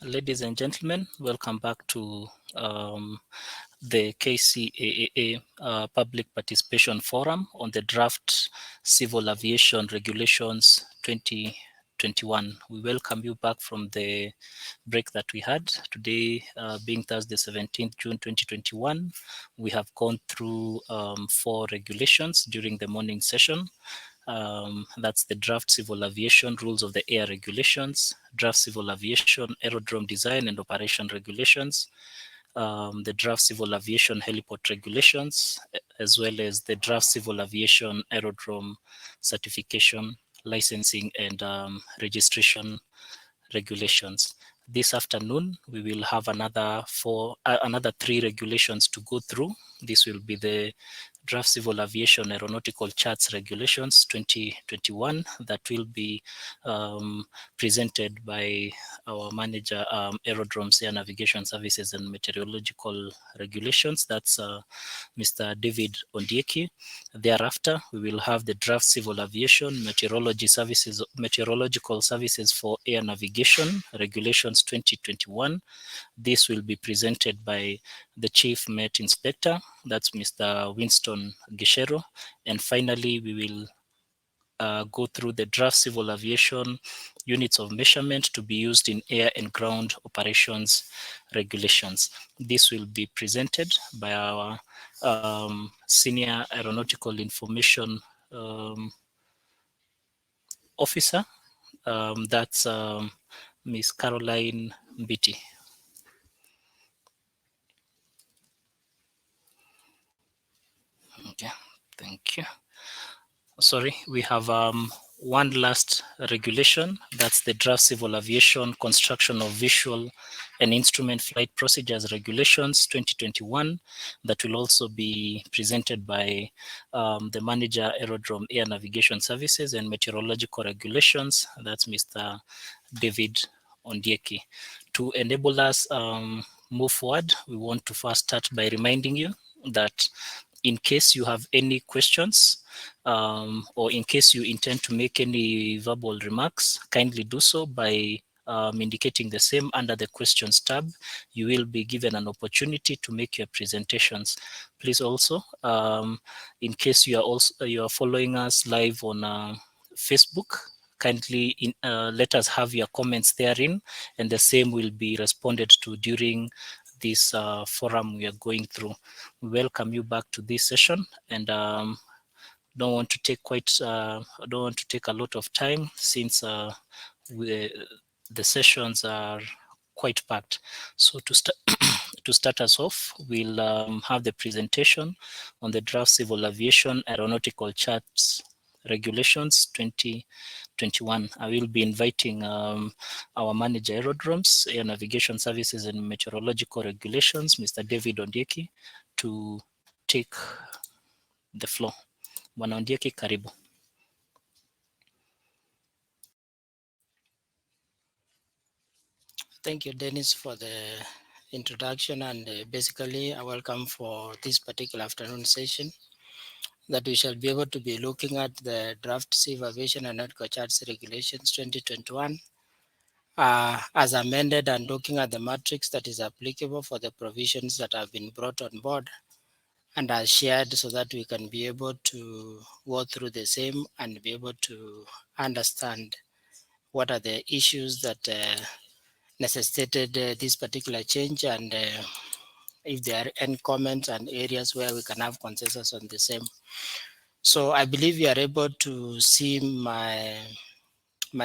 Ladies and gentlemen, welcome back to the KCAA Public Participation Forum on the Draft Civil Aviation Regulations 2021. We welcome you back from the break that we had. Today, being Thursday, 17th June 2021, we have gone through 4 regulations during the morning session. That's the Draft Civil Aviation Rules of the Air Regulations, Draft Civil Aviation Aerodrome Design and Operation Regulations, the Draft Civil Aviation Heliport Regulations, as well as the Draft Civil Aviation Aerodrome Certification, Licensing and Registration Regulations. This afternoon, we will have another 3 regulations to go through. This will be the Draft Civil Aviation Aeronautical Charts Regulations 2021 that will be presented by our manager, Aerodromes, Air Navigation Services and Meteorological Regulations. That's Mr. David Ondieki. Thereafter, we will have the Draft Civil Aviation Meteorological Services for Air Navigation Regulations 2021. This will be presented by the Chief Met Inspector, that's Mr. Winston Gishero. And finally, we will go through the Draft Civil Aviation Units of Measurement to be used in air and ground operations regulations. This will be presented by our Senior Aeronautical Information Officer, that's Ms. Caroline Mbiti. Okay, thank you. Sorry, we have one last regulation. That's the Draft Civil Aviation Construction of Visual and Instrument Flight Procedures Regulations 2021 that will also be presented by the Manager, Aerodrome Air Navigation Services and Meteorological Regulations. That's Mr. David Ondieki. To enable us move forward, we want to first start by reminding you that in case you have any questions or in case you intend to make any verbal remarks, kindly do so by indicating the same under the questions tab. You will be given an opportunity to make your presentations. Please also, in case you are following us live on Facebook, kindly let us have your comments therein, and the same will be responded to during this forum we are going through. We welcome you back to this session, and don't want to take a lot of time since the sessions are quite packed. So to start us off, we'll have the presentation on the Draft Civil Aviation Aeronautical Charts Regulations 2021. I will be inviting our manager Aerodromes, Air Navigation Services and Meteorological Regulations, Mr. David Ondieki, to take the floor. Bwana Ondieki, karibu. Thank you, Dennis, for the introduction, and basically a welcome for this particular afternoon session that we shall be able to be looking at the Draft Civil Aviation and Aeronautical Charts Regulations 2021 as amended, and looking at the matrix that is applicable for the provisions that have been brought on board and are shared so that we can be able to go through the same and be able to understand what are the issues that necessitated this particular change, and if there are any comments and areas where we can have consensus on the same. So I believe you are able to see my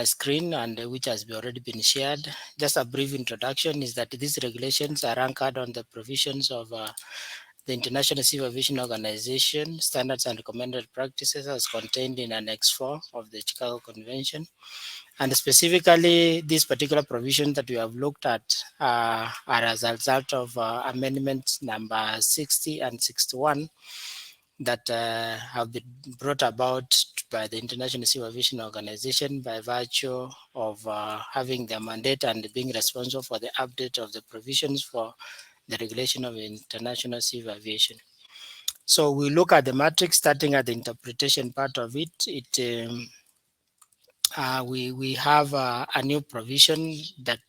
screen, and which has already been shared. Just a brief introduction is that these regulations are anchored on the provisions of the International Civil Aviation Organization Standards and Recommended Practices as contained in Annex 4 of the Chicago Convention. And specifically, this particular provision that we have looked at are as a result of amendments number 60 and 61 that have been brought about by the International Civil Aviation Organization by virtue of having their mandate and being responsible for the update of the provisions for the regulation of international civil aviation. So we look at the matrix starting at the interpretation part of it. we have a new provision that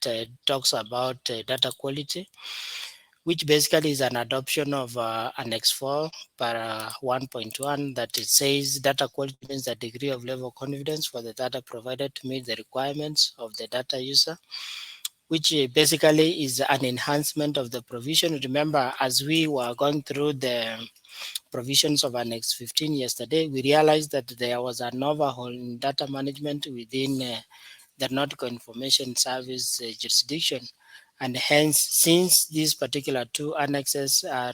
talks about data quality, which basically is an adoption of Annex 4 para 1.1, that it says data quality means the degree of level of confidence for the data provided to meet the requirements of the data user, which basically is an enhancement of the provision. Remember, as we were going through the provisions of Annex 15 yesterday, we realized that there was an overhaul in data management within the Aeronautical Information Service jurisdiction. And hence, since these particular two annexes are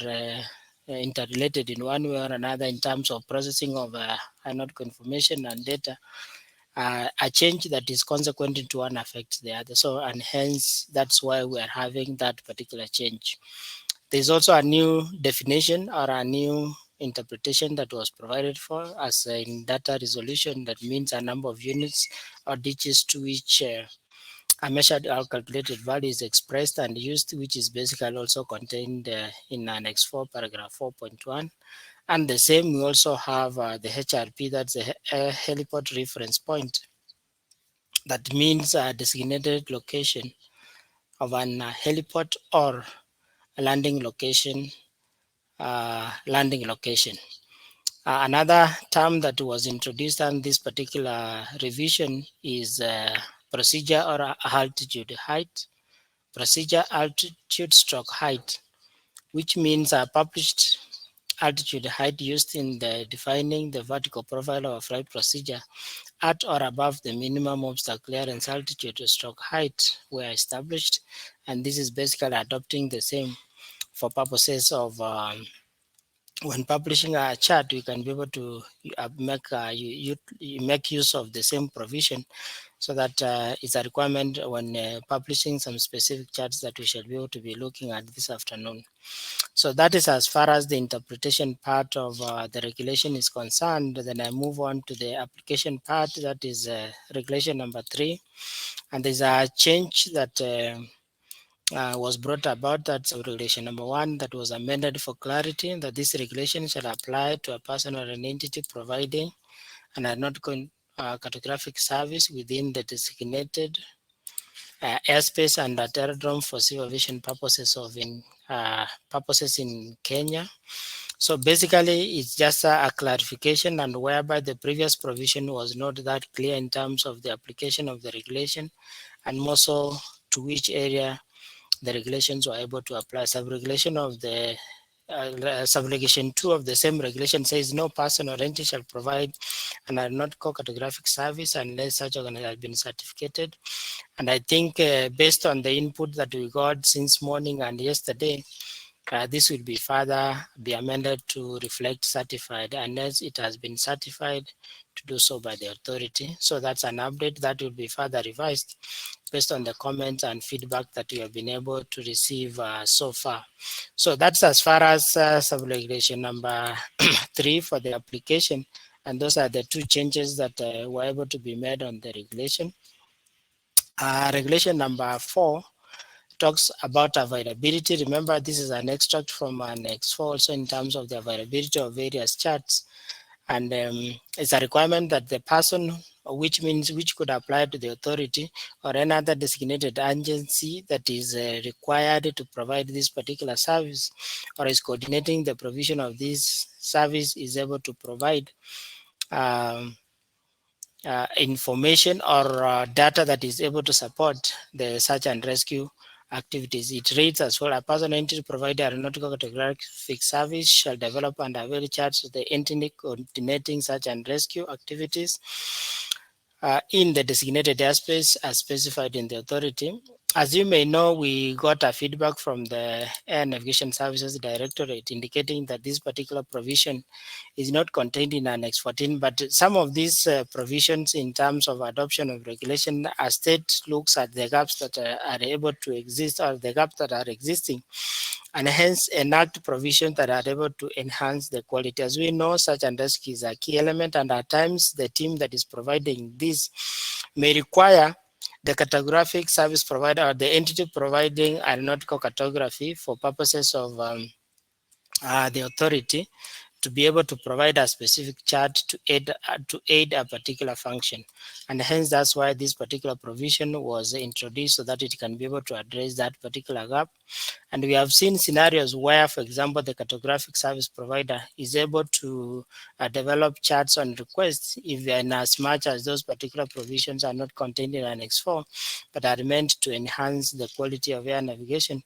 interrelated in one way or another in terms of processing of aeronautical information and data, a change that is consequent into one affects the other. So, and hence, that's why we are having that particular change. There's also a new definition or a new interpretation that was provided for as in data resolution. That means a number of units or digits to which a measured or calculated value is expressed and used, which is basically also contained in Annex 4, paragraph 4.1. And the same, we also have the HRP, that's the heliport reference point. That means a designated location of an heliport or a landing location. Another term that was introduced on this particular revision is procedure or altitude height. Procedure altitude stroke height, which means a published altitude height used in the defining the vertical profile of a flight procedure at or above the minimum obstacle clearance altitude stroke height were established, and this is basically adopting the same for purposes of when publishing a chart. We can be able to make use of the same provision, so that it's a requirement when publishing some specific charts that we shall be able to be looking at this afternoon. So that is as far as the interpretation part of the regulation is concerned. Then I move on to the application part, that is regulation number 3. And there's a change that was brought about, that's regulation number 1, that was amended for clarity, that this regulation shall apply to a person or an entity providing an aeronautical cartographic service within the designated airspace and at aerodrome for civil aviation purposes in Kenya. So basically, it's just a clarification, and whereby the previous provision was not that clear in terms of the application of the regulation, and more so to which area the regulations were able to apply. Sub-regulation of the Subregulation 2 of the same regulation says no person or entity shall provide an aeronautical cartographic service unless such organization has been certificated. And I think based on the input that we got since morning and yesterday, this will be further be amended to reflect certified unless it has been certified to do so by the authority. So that's an update that will be further revised based on the comments and feedback that we have been able to receive so far. So that's as far as sub-regulation number 3 for the application. And those are the two changes that were able to be made on the regulation. Regulation number 4 talks about availability. Remember, this is an extract from Annex 4 also in terms of the availability of various charts. And it's a requirement that the person, which means which could apply to the authority or any other designated agency that is required to provide this particular service or is coordinating the provision of this service, is able to provide information or data that is able to support the search and rescue activities. It reads as well: a person entity provider aeronautical cartographic service shall develop and avail charts to the entity coordinating search and rescue activities in the designated airspace as specified in the authority. As you may know, we got a feedback from the Air Navigation Services Directorate indicating that this particular provision is not contained in Annex 14, but some of these provisions in terms of adoption of regulation, a state looks at the gaps that are able to exist or the gaps that are existing, and hence enact provisions that are able to enhance the quality. As we know, search and rescue is a key element, and at times the team that is providing this may require the cartographic service provider or the entity providing aeronautical cartography for purposes of the authority to be able to provide a specific chart to aid a particular function. And hence that's why this particular provision was introduced, so that it can be able to address that particular gap. And we have seen scenarios where, for example, the cartographic service provider is able to develop charts on request, if in as much as those particular provisions are not contained in Annex 4, but are meant to enhance the quality of air navigation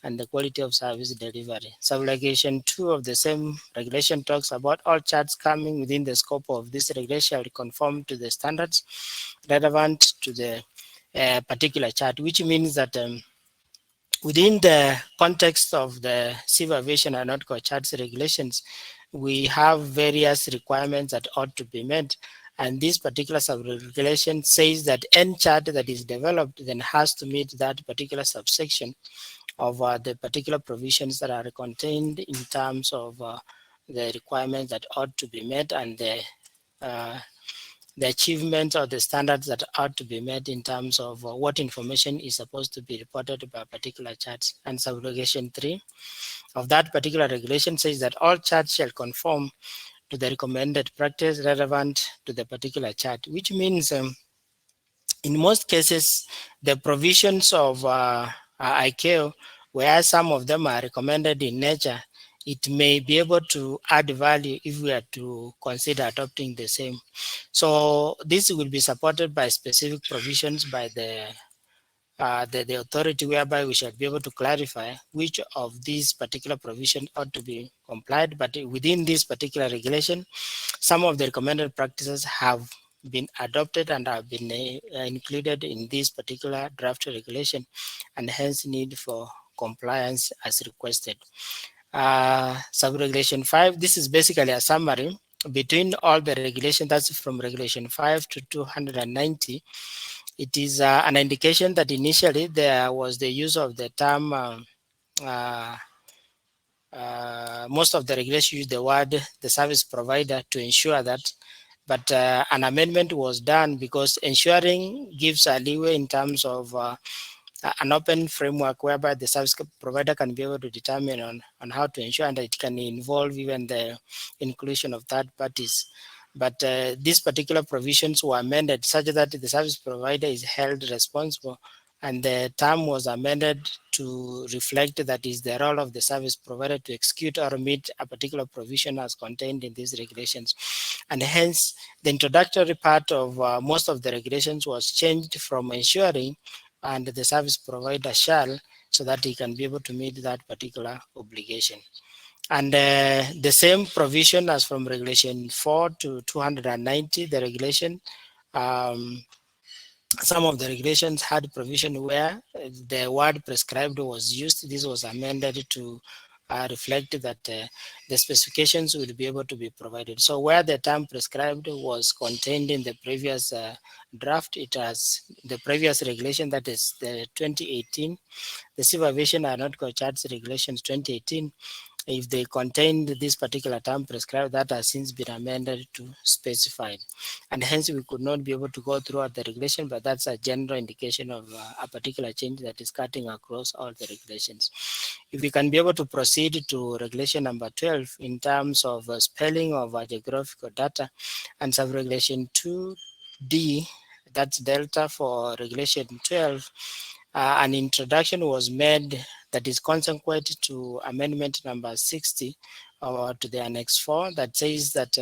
and the quality of service delivery. Subrogation 2 of the same regulation talks about all charts coming within the scope of this regulation shall conform to the standards relevant to the particular chart, which means that within the context of the civil aviation and nautical charts regulations, we have various requirements that ought to be met. And this particular sub-regulation says that any chart that is developed then has to meet that particular subsection of the particular provisions that are contained in terms of the requirements that ought to be met, and uh, the achievements or the standards that are to be met in terms of what information is supposed to be reported by particular charts. And subrogation 3 of that particular regulation says that all charts shall conform to the recommended practice relevant to the particular chart, which means in most cases, the provisions of ICAO, where some of them are recommended in nature, it may be able to add value if we are to consider adopting the same. So this will be supported by specific provisions by the authority, whereby we shall be able to clarify which of these particular provisions ought to be complied. But within this particular regulation, some of the recommended practices have been adopted and have been included in this particular draft regulation, and hence need for compliance as requested. Sub-regulation 5, this is basically a summary between all the regulations, that's from regulation 5 to 290. It is an indication that initially there was the use of the term uh, most of the regulations use the word the service provider to ensure that, but an amendment was done because ensuring gives a leeway in terms of an open framework whereby the service provider can be able to determine on how to ensure, and it can involve even the inclusion of third parties. But these particular provisions were amended such that the service provider is held responsible, and the term was amended to reflect that is the role of the service provider to execute or meet a particular provision as contained in these regulations. And hence, the introductory part of most of the regulations was changed from ensuring and the service provider shall, so that he can be able to meet that particular obligation. And the same provision as from regulation 4 to 290, the regulation, some of the regulations had provision where the word prescribed was used. This was amended to reflect that the specifications will be able to be provided. So where the term prescribed was contained in the previous draft, it has the previous regulation, that is the 2018, the Civil Aviation Aeronautical Charts Regulations 2018. If they contained this particular term prescribed, that has since been amended to specified. And hence we could not be able to go throughout the regulation, but that's a general indication of a particular change that is cutting across all the regulations. If we can be able to proceed to regulation number 12 in terms of spelling of geographical data, and sub-regulation 2D, that's Delta for regulation 12, an introduction was made that is consequent to amendment number 60 to the Annex 4, that says that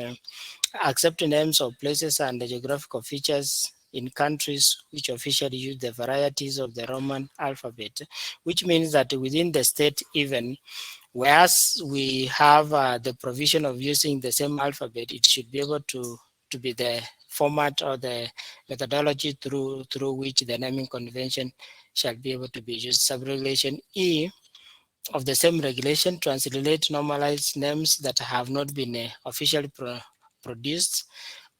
accepting names of places and the geographical features in countries which officially use the varieties of the Roman alphabet, which means that within the state even, whereas we have the provision of using the same alphabet, it should be able to be the format or the methodology through which the naming convention shall be able to be used. Sub-regulation E of the same regulation translate normalized names that have not been officially produced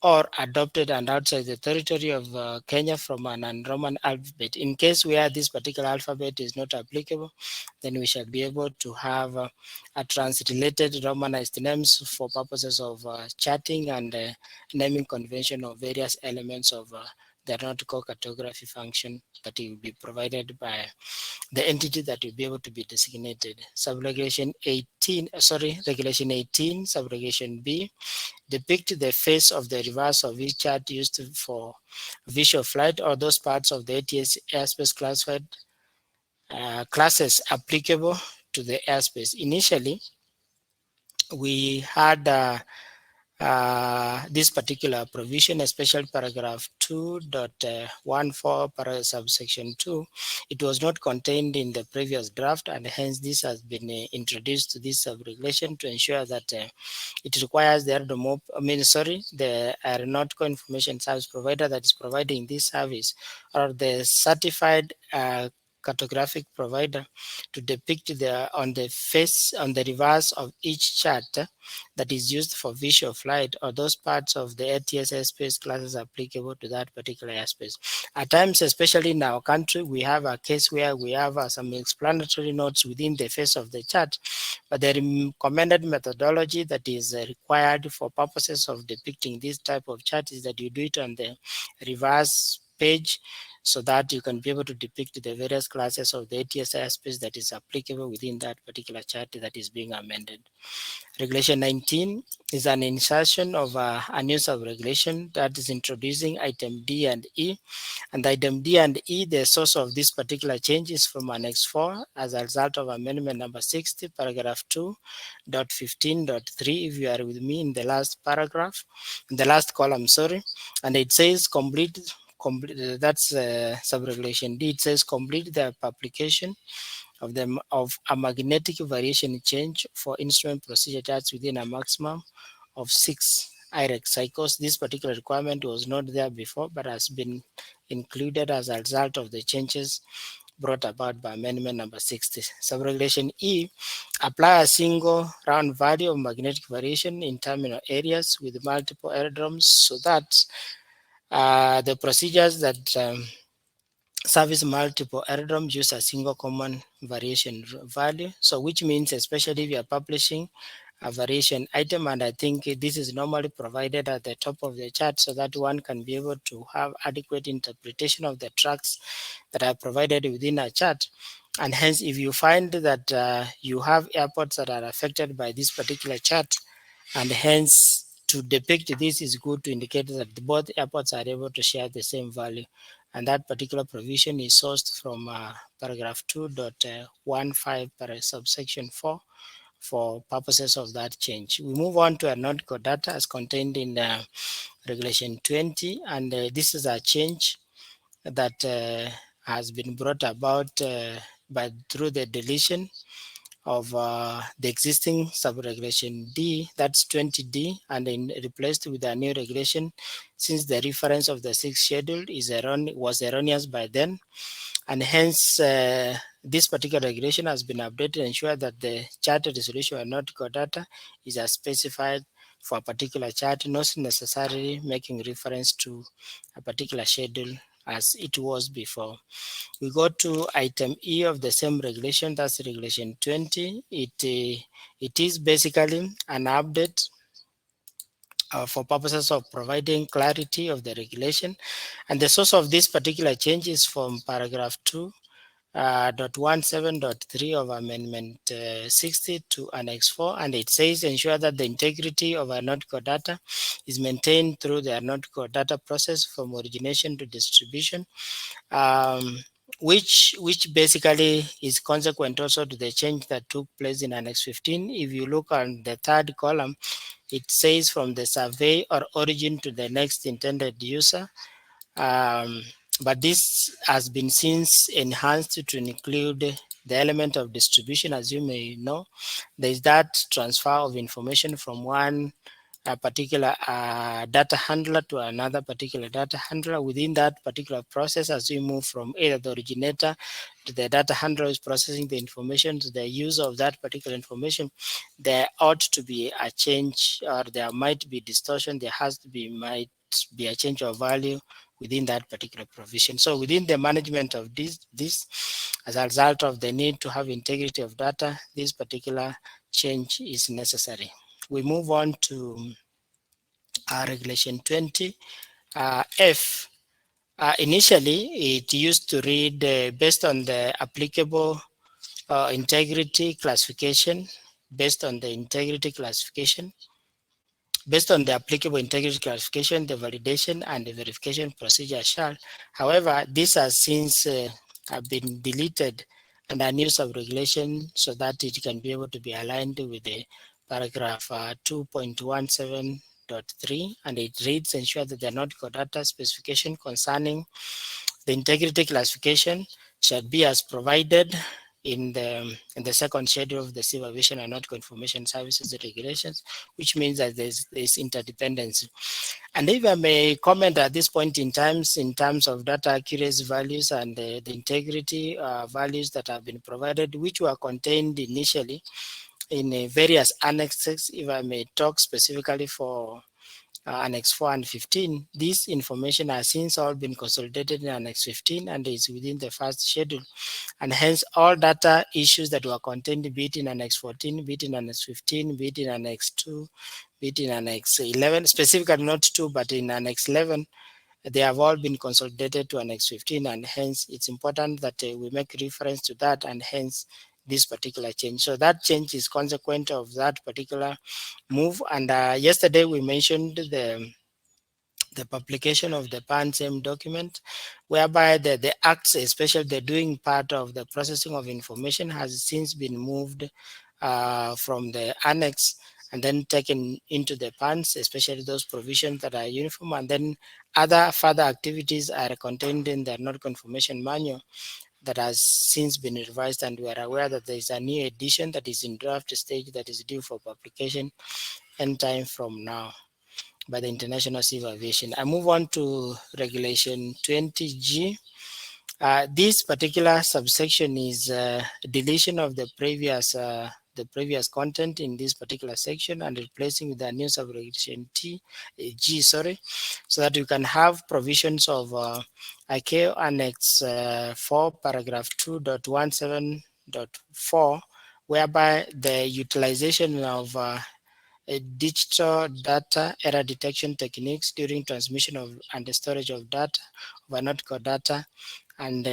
or adopted and outside the territory of Kenya from an non-Roman alphabet. In case where this particular alphabet is not applicable, then we shall be able to have a translated Romanized names for purposes of charting and naming convention of various elements of the aeronautical cartography function that will be provided by the entity that will be able to be designated. Regulation 18, subrogation B, depict the face of the reverse of each chart used for visual flight or those parts of the ATS airspace classified classes applicable to the airspace. Initially, we had this particular provision, especially paragraph 2.14 subsection 2, it was not contained in the previous draft, and hence this has been introduced to this sub-regulation to ensure that it requires the aeronautical information service provider that is providing this service or the certified cartographic provider to depict on the reverse of each chart that is used for visual flight or those parts of the ATS airspace classes applicable to that particular airspace. At times, especially in our country, we have a case where we have some explanatory notes within the face of the chart, but the recommended methodology that is required for purposes of depicting this type of chart is that you do it on the reverse page so that you can be able to depict the various classes of the ATS airspace that is applicable within that particular chart that is being amended. Regulation 19 is an insertion of a new sub-regulation that is introducing item D and E. And item D and E, the source of this particular change is from Annex 4 as a result of amendment number 60, paragraph 2.15.3. If you are with me in the last paragraph, in the last column, sorry, and it says complete that's sub-regulation D. It says complete the application of a magnetic variation change for instrument procedure charts within a maximum of 6 IREX cycles. This particular requirement was not there before, but has been included as a result of the changes brought about by amendment number 60. Subregulation E, apply a single round value of magnetic variation in terminal areas with multiple aerodromes so that the procedures that service multiple aerodromes use a single common variation value. So which means especially if you are publishing a variation item, and I think this is normally provided at the top of the chart so that one can be able to have adequate interpretation of the tracks that are provided within a chart. And hence, if you find that you have airports that are affected by this particular chart, and hence to depict this is good to indicate that both airports are able to share the same value. And that particular provision is sourced from paragraph 2.15 subsection 4 for purposes of that change. We move on to aeronautical data as contained in regulation 20, and this is a change that has been brought about through the deletion of the existing sub-regulation D, that's 20D, and then replaced with a new regulation since the reference of the sixth schedule was erroneous by then. And hence, this particular regulation has been updated to ensure that the chart resolution and nautical data is as specified for a particular chart, not necessarily making reference to a particular schedule as it was before. We go to item E of the same regulation, that's regulation 20. It is basically an update for purposes of providing clarity of the regulation. And the source of this particular change is from paragraph 2. .17.3 of Amendment 60 to Annex 4, and it says ensure that the integrity of aeronautical data is maintained through the aeronautical data process from origination to distribution, which basically is consequent also to the change that took place in Annex 15. If you look on the third column, it says from the survey or origin to the next intended user. But this has been since enhanced to include the element of distribution. As you may know, there is that transfer of information from one particular data handler to another particular data handler. Within that particular process, as we move from either the originator to the data handler is processing the information to the user of that particular information, there ought to be a change, or there might be distortion. There might be a change of value within that particular provision. So within the management of this, as a result of the need to have integrity of data, this particular change is necessary. We move on to regulation 20 F, Initially, it used to read based on the applicable integrity classification, based on the integrity classification, based on the applicable integrity classification, the validation and the verification procedure shall. However, this has since have been deleted and a new sub-regulation so that it can be able to be aligned with the paragraph 2.17.3, and it reads ensure that the nautical data specification concerning the integrity classification shall be as provided in the second schedule of the Civil Aviation and Nautical Information Services regulations, which means that there's interdependency. And if I may comment at this point in terms of data accuracy values and the integrity values that have been provided, which were contained initially in various annexes, if I may talk specifically for Annex 4 and 15. This information has since all been consolidated in Annex 15 and is within the first schedule. And hence, all data issues that were contained, be it in Annex 14, be it in Annex 15, be it in Annex 2, be it in Annex 11, specifically not 2, but in Annex 11, they have all been consolidated to Annex 15, and hence it's important that we make reference to that, and hence this particular change. So that change is consequent of that particular move. And yesterday we mentioned the publication of the PAN-SAME document, whereby the acts, especially the doing part of the processing of information, has since been moved from the annex and then taken into the PANs, especially those provisions that are uniform, and then other further activities are contained in the Nautical Information Manual that has since been revised, and we are aware that there is a new edition that is in draft stage that is due for publication anytime from now by the International Civil Aviation. I move on to Regulation 20G. This particular subsection is deletion of the previous content in this particular section and replacing with the new subregulation G, so that you can have provisions of ICAO Annex 4, paragraph 2.17.4, whereby the utilization of digital data error detection techniques during transmission of and storage of data, of aeronautical data, and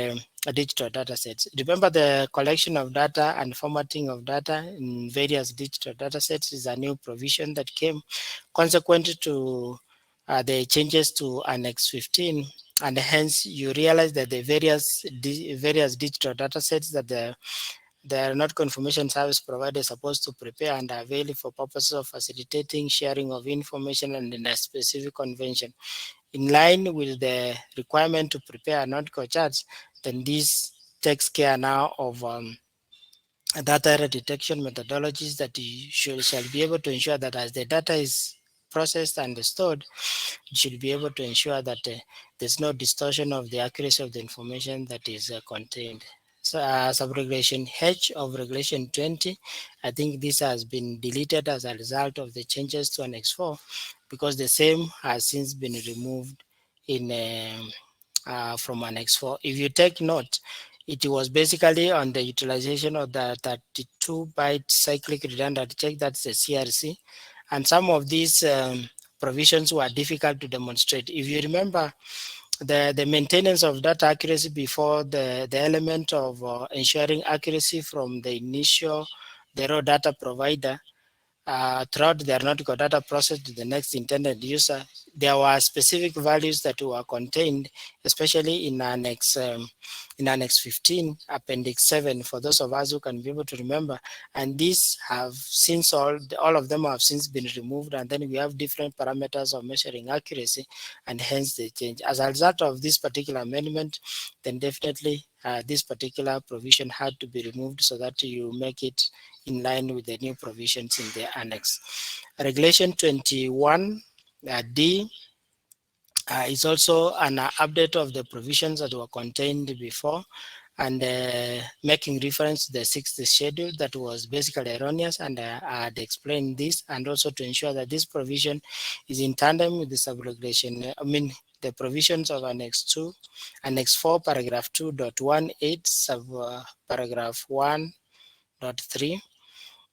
digital data sets. Remember, the collection of data and formatting of data in various digital data sets is a new provision that came consequent to the changes to Annex 15, and hence you realize that the various digital data sets that they are not confirmation service providers supposed to prepare and avail for purposes of facilitating sharing of information and in a specific convention. In line with the requirement to prepare nautical charts, then this takes care now of data error detection methodologies that you shall be able to ensure that as the data is processed and stored, you should be able to ensure that there's no distortion of the accuracy of the information that is contained. So, subregulation H of regulation 20, I think this has been deleted as a result of the changes to Annex 4, because the same has since been removed in from Annex 4. If you take note, it was basically on the utilization of the 32-byte cyclic redundant check, that's the CRC, and some of these provisions were difficult to demonstrate. If you remember, the maintenance of data accuracy before the element of ensuring accuracy from the raw data provider throughout the aeronautical data process to the next intended user, there were specific values that were contained, especially in Annex 15, Appendix 7, for those of us who can be able to remember. And these have since all of them have since been removed, and then we have different parameters of measuring accuracy, and hence they change. As a result of this particular amendment, then definitely this particular provision had to be removed so that you make it in line with the new provisions in the annex. Regulation 21 D is also an update of the provisions that were contained before, and making reference to the sixth schedule that was basically erroneous, and I had explained this, and also to ensure that this provision is in tandem with the subregulation, the provisions of Annex 2, Annex 4, paragraph 2.18, sub paragraph 1.3.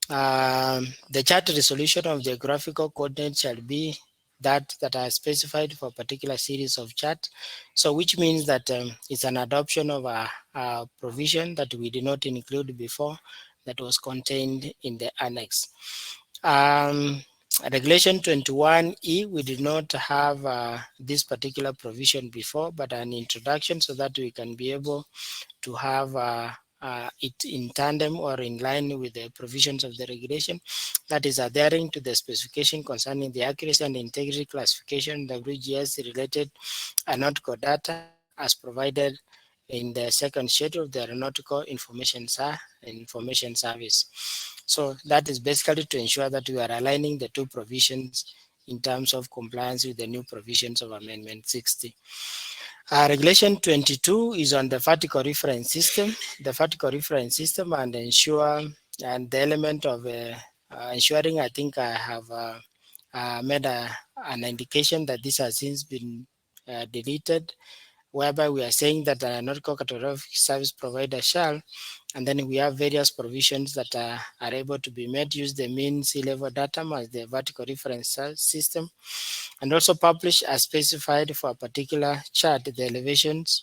The chart resolution of geographical coordinates shall be that are specified for a particular series of charts. So which means that it's an adoption of a provision that we did not include before that was contained in the annex. Um, Regulation 21E, we did not have this particular provision before, but an introduction so that we can be able to have it in tandem or in line with the provisions of the regulation, that is adhering to the specification concerning the accuracy and integrity classification WGS related aeronautical data as provided in the second schedule of the Aeronautical Information Service. So that is basically to ensure that we are aligning the two provisions in terms of compliance with the new provisions of Amendment 60. Regulation 22 is on the vertical reference system. The vertical reference system and ensure and the element of ensuring, I think I have made an indication that this has since been deleted, whereby we are saying that an aeronautical cartographic service provider shall, and then we have various provisions that are able to be made, use the mean sea level datum as the vertical reference system, and also publish as specified for a particular chart the elevations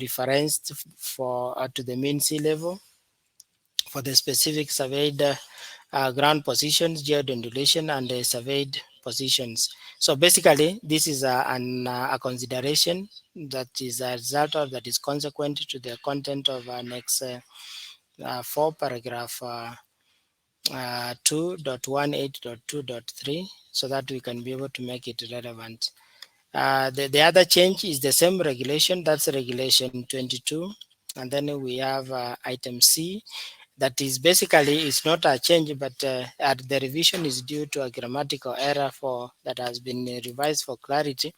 referenced for to the mean sea level for the specific surveyed ground positions, geodundulation, and the surveyed positions. So basically, this is a consideration that is a result of that is consequent to the content of Annex 4, paragraph 2.18.2.3, so that we can be able to make it relevant. The other change is the same regulation, that's regulation 22. And then we have item C, that is basically, it's not a change, but the revision is due to a grammatical error for that has been revised for clarity.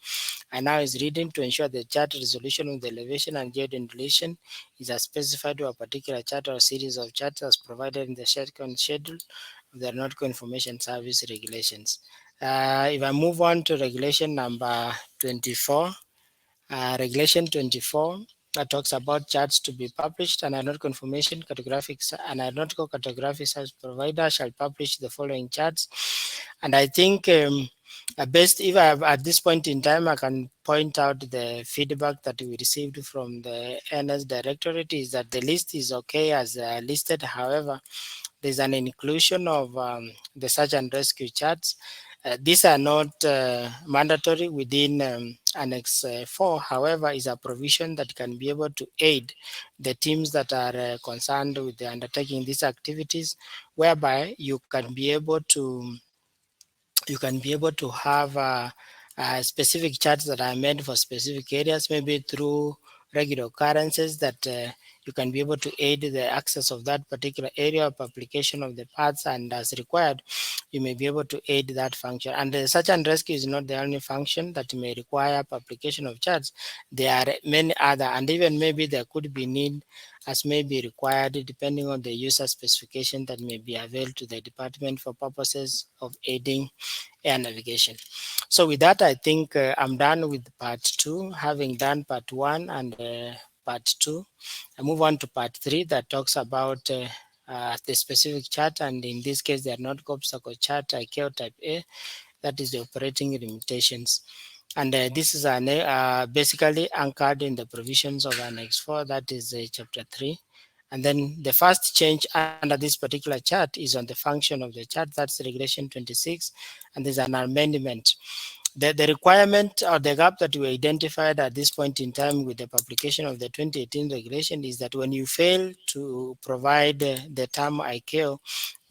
And now is reading to ensure the chart resolution of the elevation and geodundulation is as specified to a particular chart or series of charts as provided in the second schedule of the Aeronautical Information Service regulations. If I move on to regulation number 24, regulation 24 that talks about charts to be published, and aeronautical information cartographic and aeronautical cartography service provider shall publish the following charts. And I think best if I have, at this point in time, I can point out the feedback that we received from the NS Directorate is that the list is okay as listed. However, there's an inclusion of the search and rescue charts. These are not mandatory within Annex 4, however, is a provision that can be able to aid the teams that are concerned with the undertaking these activities, whereby you can be able to have specific charts that are made for specific areas, maybe through regular occurrences that you can be able to aid the access of that particular area of application of the paths, and as required, you may be able to aid that function. And the search and rescue is not the only function that may require application of charts. There are many other, and even maybe there could be need as may be required depending on the user specification that may be available to the department for purposes of aiding air navigation. So with that, I think I'm done with part 2. Having done part 1 and part 2, I move on to part 3 that talks about the specific chart, and in this case, the aeronautical obstacle chart, ICAO type A, that is the operating limitations. And this is basically anchored in the provisions of Annex 4, that is Chapter 3. And then the first change under this particular chart is on the function of the chart, that's Regulation 26, and there's an amendment. The requirement or the gap that we identified at this point in time with the publication of the 2018 regulation is that when you fail to provide the term ICAO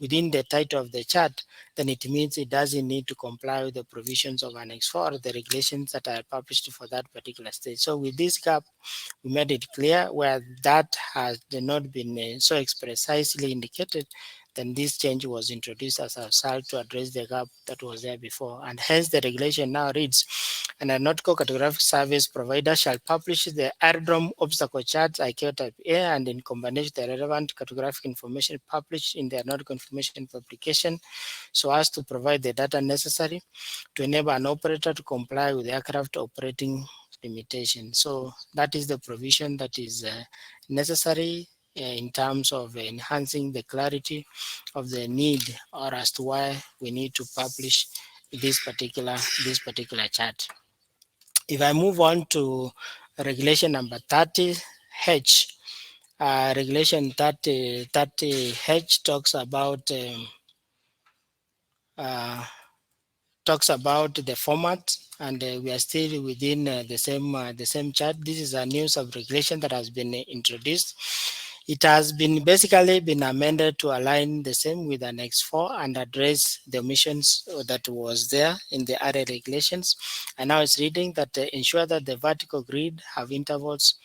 within the title of the chart, then it means it doesn't need to comply with the provisions of Annex 4 or the regulations that are published for that particular state. So with this gap, we made it clear where that has not been so precisely indicated, then this change was introduced as a result to address the gap that was there before. And hence the regulation now reads, an aeronautical cartographic service provider shall publish the aerodrome obstacle charts ICAO type A, and in combination the relevant cartographic information published in the aeronautical information publication so as to provide the data necessary to enable an operator to comply with the aircraft operating limitation. So that is the provision that is necessary in terms of enhancing the clarity of the need or as to why we need to publish this particular chart. If I move on to regulation number 30H, regulation 30H uh, talks about the format, and we are still within the same chart. This is a new sub-regulation that has been introduced. It has been basically been amended to align the same with Annex 4 and address the omissions that was there in the other regulations. And now it's reading that ensure that the vertical grid have intervals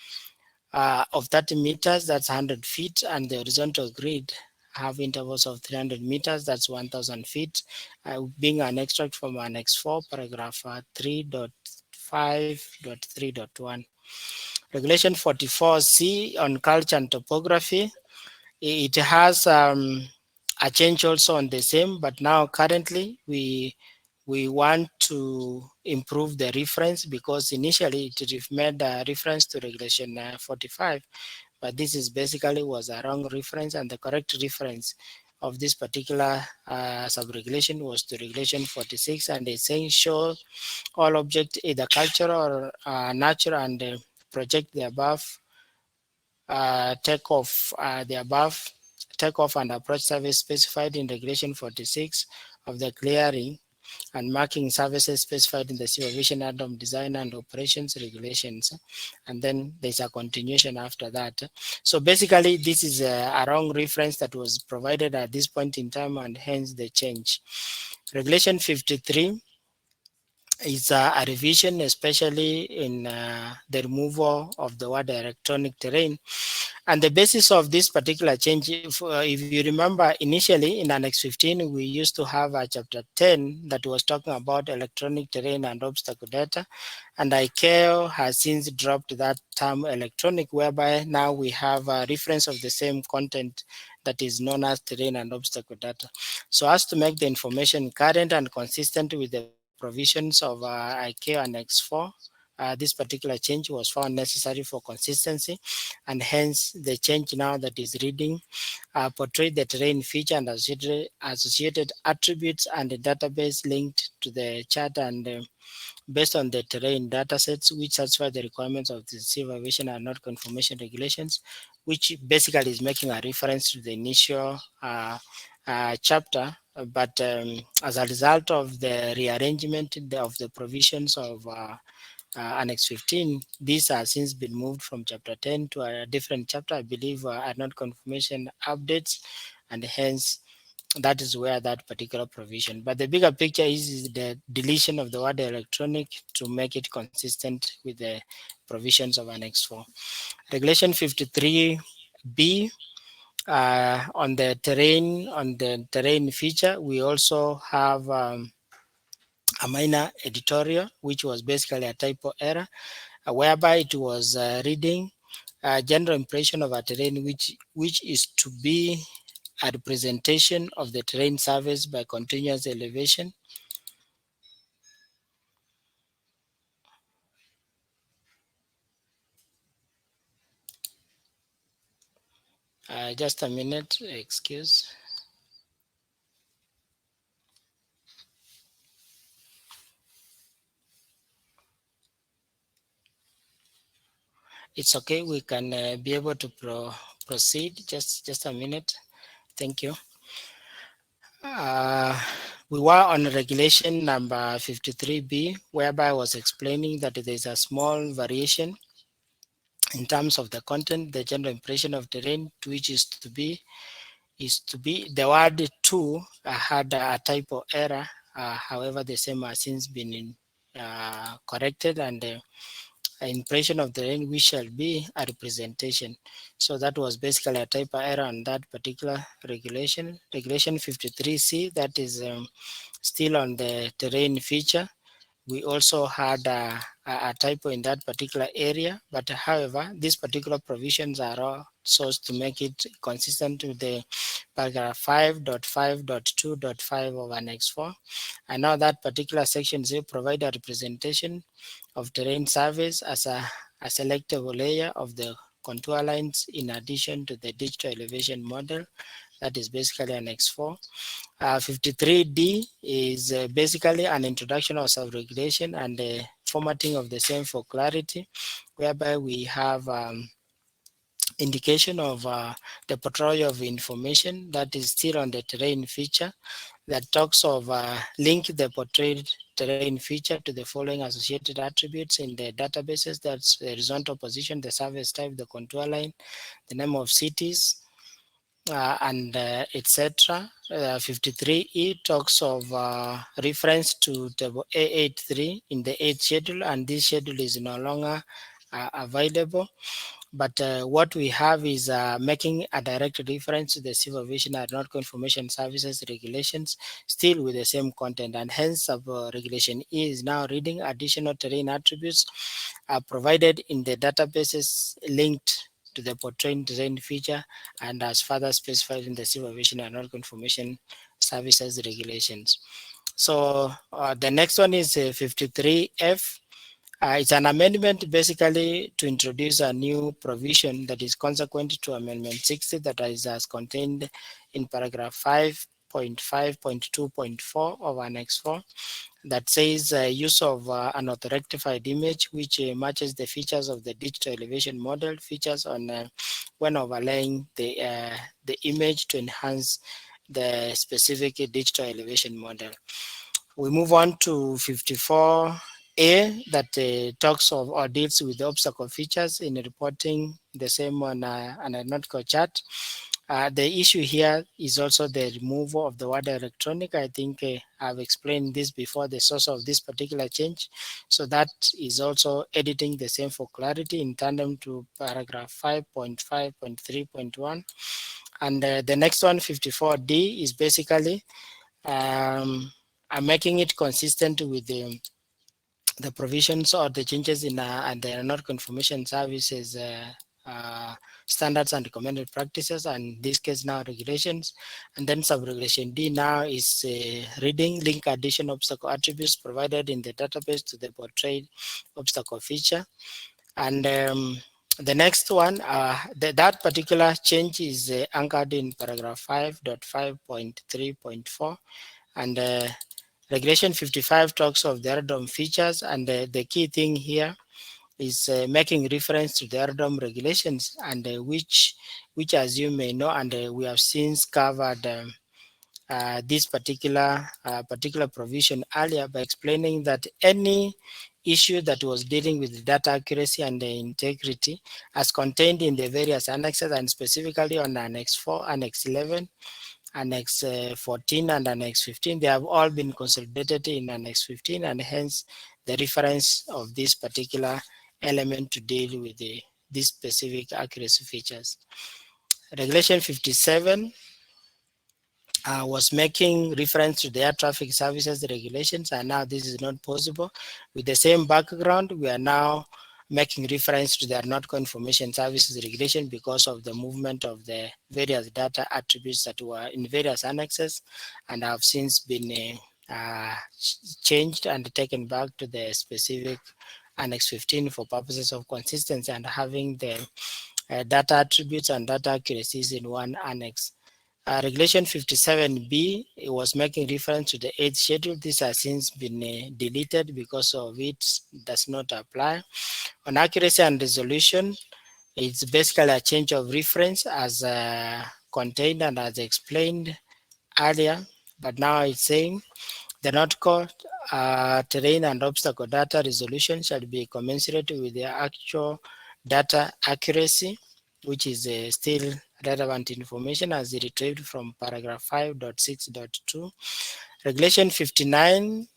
of 30 meters, that's 100 feet, and the horizontal grid have intervals of 300 meters, that's 1000 feet, being an extract from Annex 4, paragraph 3.5.3.1. Regulation 44C on culture and topography, it has a change also on the same, but now currently we want to improve the reference, because initially it made a reference to regulation 45, but this is basically was a wrong reference, and the correct reference of this particular sub-regulation was to regulation 46, and it's saying show all object either cultural or natural, and project the above the above takeoff and approach service specified in regulation 46 of the clearing and marking services specified in the civil aviation atom design and operations regulations. And then there's a continuation after that. So basically this is a wrong reference that was provided at this point in time, and hence the change. Regulation 53 is a revision, especially in the removal of the word electronic terrain. And the basis of this particular change, if you remember, initially in Annex 15, we used to have a chapter 10 that was talking about electronic terrain and obstacle data. And ICAO has since dropped that term electronic, whereby now we have a reference of the same content that is known as terrain and obstacle data. So as to make the information current and consistent with the provisions of ICAO Annex 4, this particular change was found necessary for consistency, and hence the change now that is reading portray the terrain feature and associated attributes and the database linked to the chart, and based on the terrain datasets which satisfy the requirements of the civil aviation and not conformation regulations, which basically is making a reference to the initial chapter. But as a result of the rearrangement of the provisions of Annex 15, these have since been moved from Chapter 10 to a different chapter, I believe, are not confirmation updates, and hence that is where that particular provision. But the bigger picture is the deletion of the word electronic to make it consistent with the provisions of Annex 4. Regulation 53B on the terrain feature, we also have a minor editorial, which was basically a typo error, whereby it was reading a general impression of a terrain which is to be a representation of the terrain surface by continuous elevation. Just a minute, excuse. It's okay, we can be able to proceed. Just a minute. Thank you. We were on regulation number 53B, whereby I was explaining that there's a small variation in terms of the content, the general impression of terrain, which is to be the word to had a typo error. However, the same has since been corrected, and impression of the terrain which shall be a representation. So that was basically a typo error on that particular regulation. Regulation 53C, that is still on the terrain feature. We also had a typo in that particular area, but however, these particular provisions are all sourced to make it consistent with the paragraph 5.5.2.5 of Annex 4. And now that particular section 0 provide a representation of terrain surface as a selectable layer of the contour lines in addition to the digital elevation model that is basically Annex 4. 53D is basically an introduction of self-regulation and the formatting of the same for clarity, whereby we have indication of the portrayal of information that is still on the terrain feature that talks of link the portrayed terrain feature to the following associated attributes in the databases. That's the horizontal position, the surface type, the contour line, the name of cities, and etc. 53E talks of reference to table A83 in the 8th schedule, and this schedule is no longer available. But what we have is making a direct reference to the Civil Aviation Aeronautical Information Services regulations, still with the same content, and hence regulation E is now reading additional terrain attributes provided in the databases linked to the portrayed terrain feature and as further specified in the Civil Aviation Aeronautical Information Services regulations. So the next one is 53F. It's an amendment basically to introduce a new provision that is consequent to Amendment 60 that is as contained in paragraph 5.5.2.4 of Annex 4 that says use of an auto-rectified image which matches the features of the digital elevation model features on when overlaying the image to enhance the specific digital elevation model. We move on to 54A that talks of or deals with the obstacle features in reporting the same on an aeronautical chart. The issue here is also the removal of the word electronic. I think I've explained this before, the source of this particular change. So that is also editing the same for clarity in tandem to paragraph 5.5.3.1. And the next one, 54D, is basically I'm making it consistent with the provisions or the changes in and the aeronautical information services standards and recommended practices, and in this case now regulations. And then sub-regulation D now is reading link addition obstacle attributes provided in the database to the portrayed obstacle feature. And the next one, that particular change is anchored in paragraph 5.5.3.4, and Regulation 55 talks of the aerodrome features, and the key thing here is making reference to the aerodrome regulations, and which as you may know, and we have since covered this particular provision earlier by explaining that any issue that was dealing with data accuracy and the integrity as contained in the various annexes, and specifically on Annex 4, Annex 11, Annex 14 and Annex 15, they have all been consolidated in Annex 15, and hence the reference of this particular element to deal with these specific accuracy features. Regulation 57 was making reference to the air traffic services regulations, and now this is not possible. With the same background, we are now making reference to the aeronautical information services regulation because of the movement of the various data attributes that were in various annexes and have since been changed and taken back to the specific Annex 15 for purposes of consistency and having the data attributes and data accuracies in one annex. Regulation 57B was making reference to the 8th schedule. This has since been deleted because of it does not apply. On accuracy and resolution, it's basically a change of reference as contained and as explained earlier, but now it's saying the nautical terrain and obstacle data resolution shall be commensurate with the actual data accuracy, which is still relevant information as retrieved from paragraph 5.6.2. Regulation 59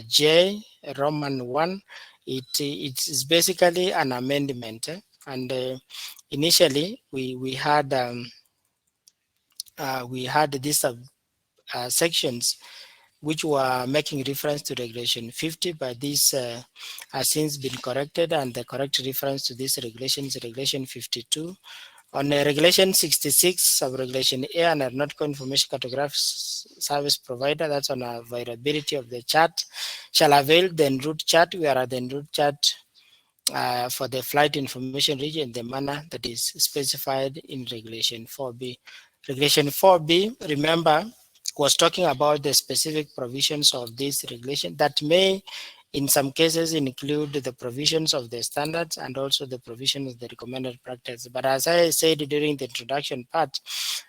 J Roman 1, it is basically an amendment. And initially we had these sections which were making reference to regulation 50, but this has since been corrected, and the correct reference to this regulation is regulation 52. On regulation 66, sub-regulation A, an aeronautical information cartograph service provider, that's on availability of the chart, shall avail the en route chart, where the en route chart for the flight information region in the manner that is specified in regulation 4B. Regulation 4B, remember, was talking about the specific provisions of this regulation that may in some cases include the provisions of the standards and also the provisions of the recommended practice. But as I said during the introduction part,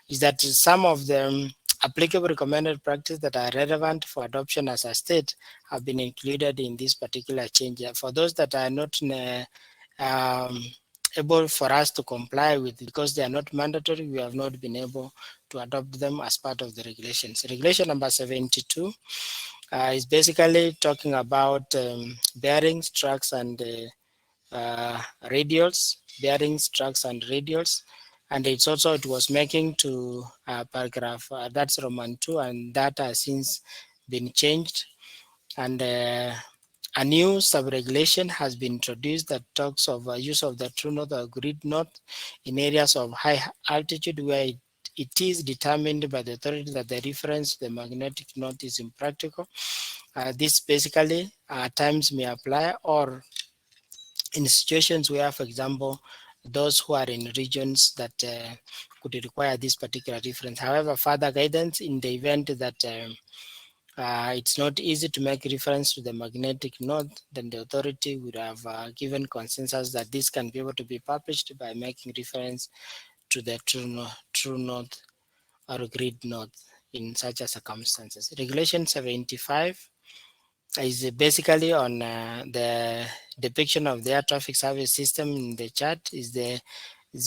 is that some of the applicable recommended practice that are relevant for adoption as a state have been included in this particular change. For those that are not um, able for us to comply with because they are not mandatory, we have not been able to adopt them as part of the regulations. Regulation number 72 is basically talking about bearings, tracks, and radials, bearings, tracks, and radials. And it's also, it was making to paragraph, that's Roman 2, and that has since been changed. And a new sub-regulation has been introduced that talks of use of the true north or grid north in areas of high altitude where it is determined by the authority that the reference to the magnetic north is impractical. This basically at times may apply or in situations where, for example, those who are in regions that could require this particular reference. However, further guidance in the event that it's not easy to make reference to the magnetic north, then the authority would have given consensus that this can be able to be published by making reference to the true north or grid north in such a circumstances. Regulation 75 is basically on the depiction of the air traffic service system in the chart is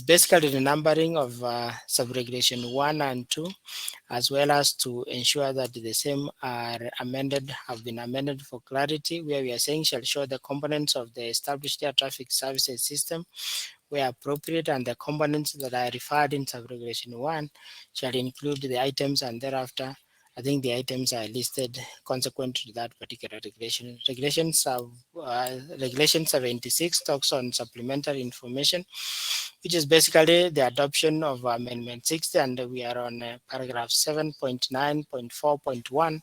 basically the numbering of sub-regulation 1 and 2, as well as to ensure that the same are amended, have been amended for clarity, where we are saying shall show the components of the established air traffic services system where appropriate, and the components that are referred in sub-regulation 1 shall include the items, and thereafter I think the items are listed consequent to that particular regulation. Regulation 76 talks on supplementary information, which is basically the adoption of Amendment 60, and we are on paragraph 7.9.4.1,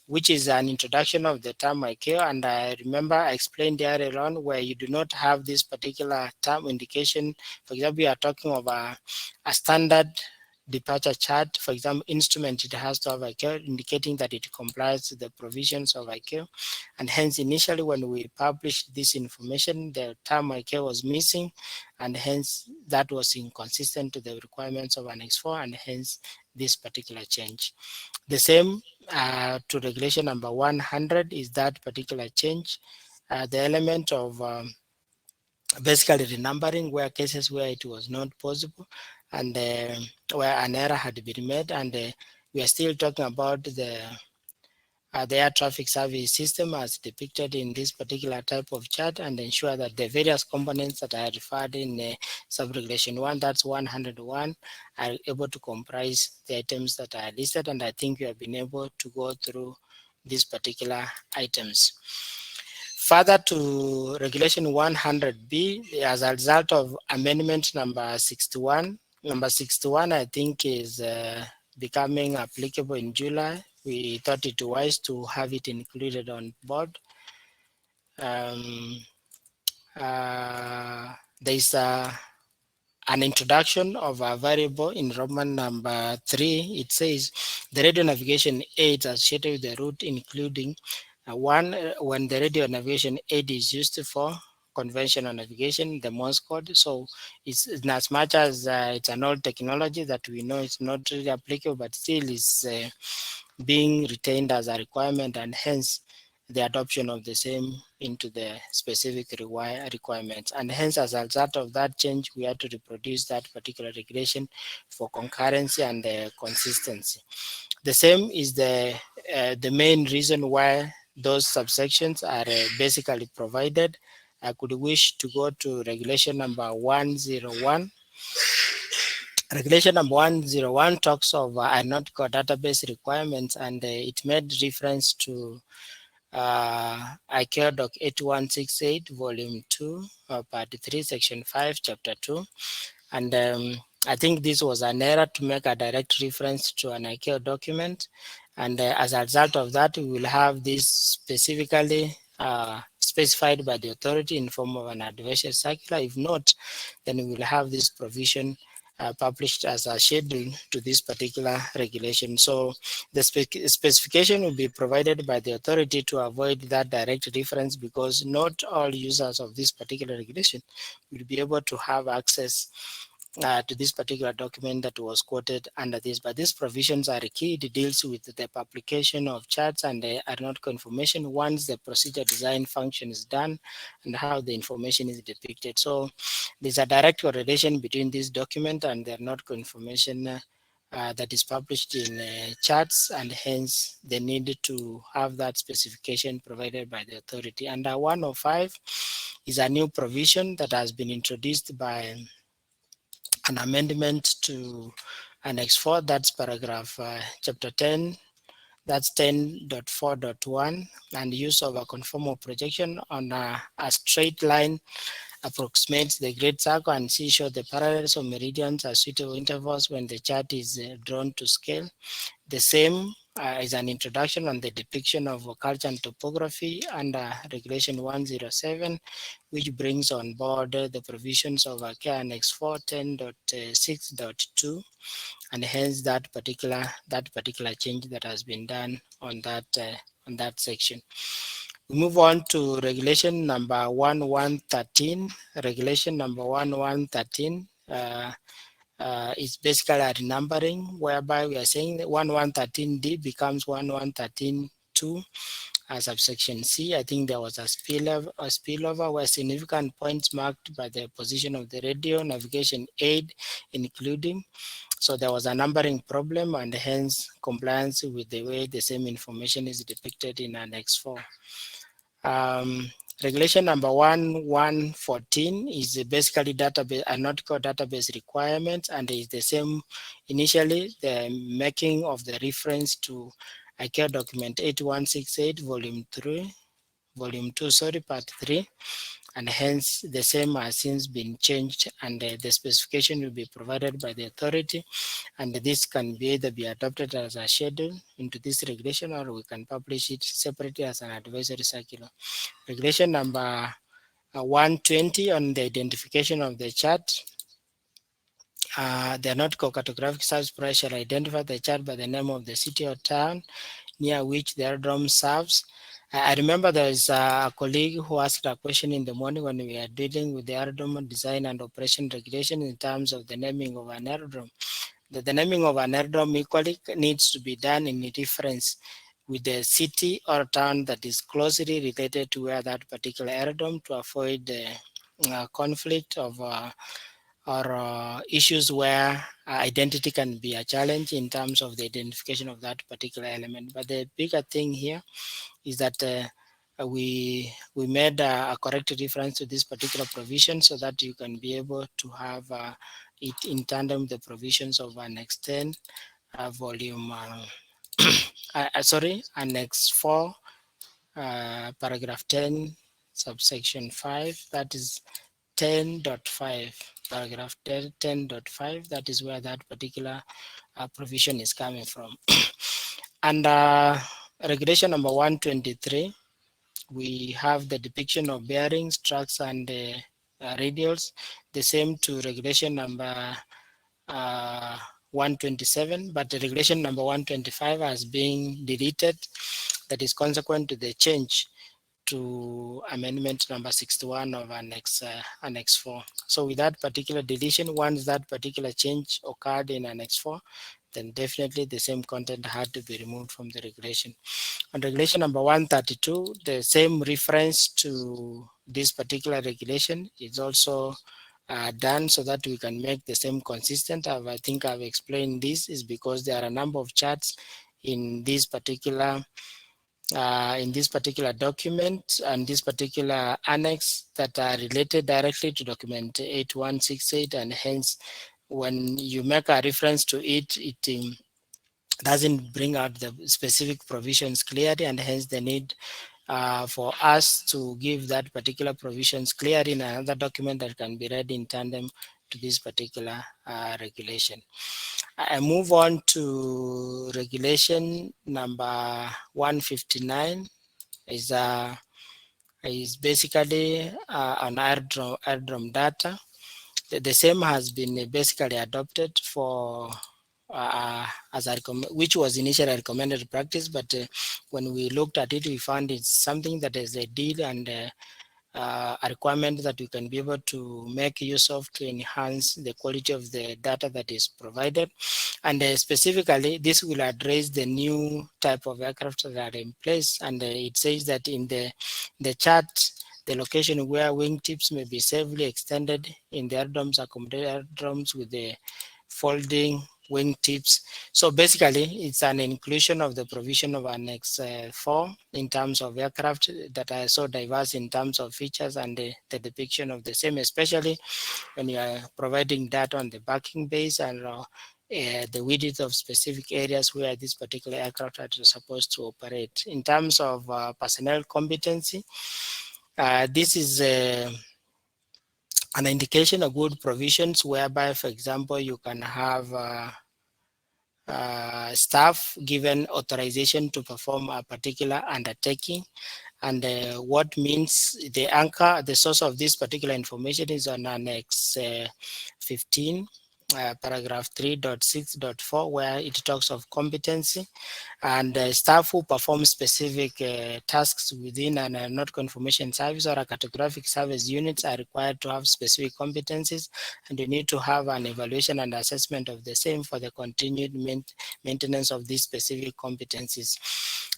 which is an introduction of the term ICAO. And I remember I explained earlier on where you do not have this particular term indication. For example, you are talking of a standard departure chart. For example, instrument, it has to have ICAO indicating that it complies with the provisions of ICAO. And hence, initially when we published this information, the term ICAO was missing, and hence that was inconsistent to the requirements of Annex 4, and hence this particular change. The same to regulation number 100 is that particular change. The element of basically renumbering where cases where it was not possible, and where an error had been made, and we are still talking about the air traffic service system as depicted in this particular type of chart, and ensure that the various components that are referred in sub-regulation 1, that's 101, are able to comprise the items that are listed, and I think we have been able to go through these particular items. Further to regulation 100B, as a result of amendment number 61, I think is becoming applicable in July. We thought it wise to have it included on board. There is an introduction of a variable in Roman number 3. It says the radio navigation aids associated with the route, including one, when the radio navigation aid is used for conventional navigation, the Morse code. So it's in as much as it's an old technology that we know it's not really applicable, but still is being retained as a requirement, and hence the adoption of the same into the specific requirements. And hence, as a result of that change, we had to reproduce that particular regulation for concurrency and consistency. The same is the main reason why those subsections are basically provided. I could wish to go to regulation number 101. Regulation number 101 talks of aeronautical database requirements, and it made reference to ICAO Doc 8168, Volume 2, Part 3, Section 5, Chapter 2. And I think this was an error to make a direct reference to an ICAO document. And as a result of that, we will have this specifically specified by the authority in form of an advisory circular. If not, then we will have this provision published as a schedule to this particular regulation. So the specification will be provided by the authority to avoid that direct reference, because not all users of this particular regulation will be able to have access to this particular document that was quoted under this. But these provisions are key. It deals with the publication of charts and the aeronautical information once the procedure design function is done and how the information is depicted. So there's a direct correlation between this document and the aeronautical information that is published in charts, and hence the need to have that specification provided by the authority. Under 105 is a new provision that has been introduced by an amendment to Annex 4, that's paragraph chapter 10, that's 10.4.1, and use of a conformal projection on a straight line approximates the great circle and show the parallels of meridians at suitable intervals when the chart is drawn to scale. The same is an introduction on the depiction of culture and topography under Regulation 107, which brings on board the provisions of KIA Annex 410.6.2, and hence that particular change that has been done on that section. We move on to regulation number 1113. Regulation number 1113 is basically a renumbering, whereby we are saying that 1113D becomes 1113.2 as subsection C. I think there was a spillover where significant points marked by the position of the radio navigation aid, including. So there was a numbering problem, and hence compliance with the way the same information is depicted in Annex 4. Regulation number 1114 is basically database, aeronautical database requirements, and is the same initially, the making of the reference to ICAO document 8168 volume 2, part 3, and hence the same has since been changed, and the specification will be provided by the authority, and this can be either be adopted as a schedule into this regulation, or we can publish it separately as an advisory circular. Regulation number 120 on the identification of the chart. The aeronautical cartographic service provider shall identify the chart by the name of the city or town near which the aerodrome serves. I remember there is a colleague who asked a question in the morning when we are dealing with the aerodrome design and operation regulation in terms of the naming of an aerodrome. The naming of an aerodrome equally needs to be done in reference with the city or town that is closely related to where that particular aerodrome, to avoid the conflict of or issues where identity can be a challenge in terms of the identification of that particular element. But the bigger thing here is that we made a correct reference to this particular provision so that you can be able to have it in tandem with the provisions of Annex 10, volume, Annex 4, paragraph 10, subsection 5, that is 10.5, paragraph 10.5, that is where that particular provision is coming from. And regulation number 123, we have the depiction of bearings, tracks, and radials, the same to regulation number 127, but the regulation number 125 has been deleted. That is consequent to the change to amendment number 61 of Annex 4. So with that particular deletion, once that particular change occurred in Annex 4, then definitely the same content had to be removed from the regulation. On regulation number 132, the same reference to this particular regulation is also done so that we can make the same consistent. I think I've explained this is because there are a number of charts in this particular document and this particular annex that are related directly to document 8168, and hence when you make a reference to it, it doesn't bring out the specific provisions clearly, and hence the need for us to give that particular provisions clearly in another document that can be read in tandem to this particular regulation. I move on to regulation number 159 is basically on aerodrome data. The same has been basically adopted for which was initially a recommended practice, but when we looked at it, we found it's something that is a deal and a requirement that we can be able to make use of to enhance the quality of the data that is provided. And specifically, this will address the new type of aircraft that are in place. And it says that in the chart, the location where wingtips may be safely extended in the aerodromes, accommodated aerodromes with the folding wingtips. So basically, it's an inclusion of the provision of Annex 4 in terms of aircraft that are so diverse in terms of features and the depiction of the same, especially when you are providing data on the backing base and the width of specific areas where this particular aircraft are supposed to operate. In terms of personnel competency, this is an indication of good provisions whereby, for example, you can have staff given authorization to perform a particular undertaking. And what means the anchor, the source of this particular information is on Annex 15, paragraph 3.6.4, where it talks of competency. And staff who perform specific tasks within an aeronautical information service or a cartographic service units are required to have specific competencies, and you need to have an evaluation and assessment of the same for the continued maintenance of these specific competencies.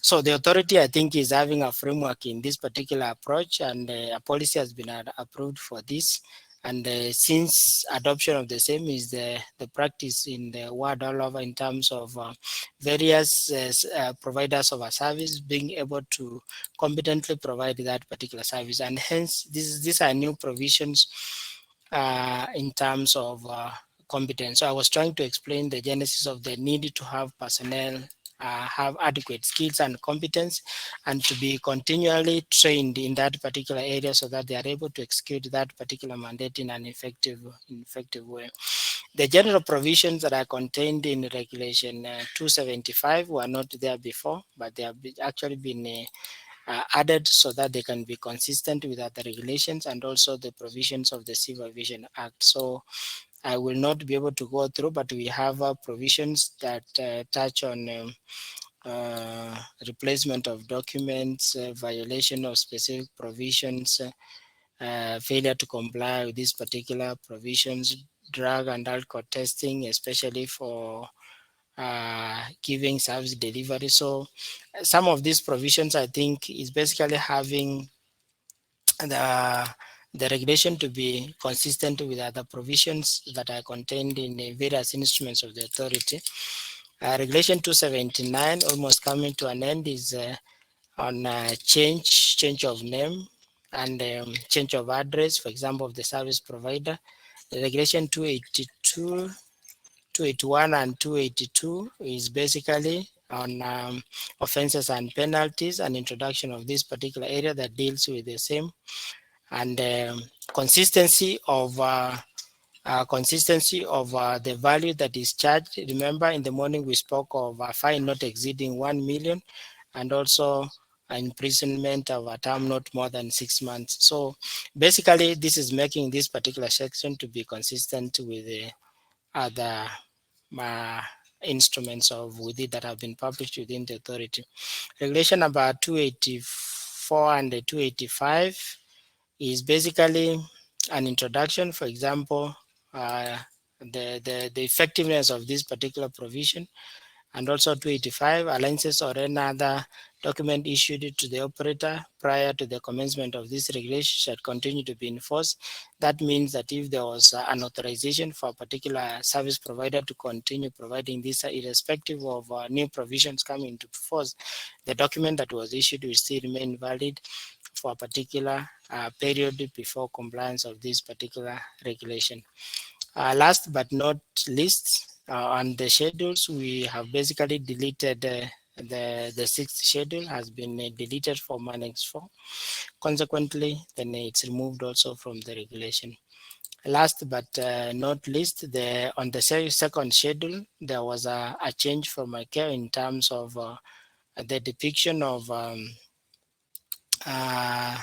So the authority, I think, is having a framework in this particular approach, and a policy has been approved for this. And since adoption of the same is the practice in the world all over in terms of various providers of a service being able to competently provide that particular service. And hence, these are new provisions in terms of competence. So I was trying to explain the genesis of the need to have personnel have adequate skills and competence and to be continually trained in that particular area so that they are able to execute that particular mandate in an effective way. The general provisions that are contained in Regulation 275 were not there before, but they have actually been added so that they can be consistent with other regulations and also the provisions of the Civil Aviation Act. So I will not be able to go through, but we have provisions that touch on replacement of documents, violation of specific provisions, failure to comply with these particular provisions, drug and alcohol testing, especially for giving service delivery. So some of these provisions, I think, is basically having the regulation to be consistent with other provisions that are contained in the various instruments of the authority. Regulation 279, almost coming to an end, is on change of name and change of address, for example, of the service provider. The Regulation 282, 281 and 282 is basically on offenses and penalties and introduction of this particular area that deals with the same, and consistency of the value that is charged. Remember, in the morning we spoke of a fine not exceeding 1 million, and also imprisonment of a term not more than 6 months. So basically, this is making this particular section to be consistent with the other uh, instruments of with it that have been published within the authority. Regulation number 284 and 285 is basically an introduction. For example, the effectiveness of this particular provision, and also 285 alliances or any other document issued to the operator prior to the commencement of this regulation should continue to be enforced. That means that if there was an authorization for a particular service provider to continue providing this, irrespective of new provisions coming into force, the document that was issued will still remain valid for a particular period before compliance of this particular regulation. Last but not least, on the schedules, we have basically deleted the sixth schedule has been deleted from Annex 4. Consequently, then it's removed also from the regulation. Last but not least, on the second schedule, there was a change from ICAO in terms of the depiction of uh,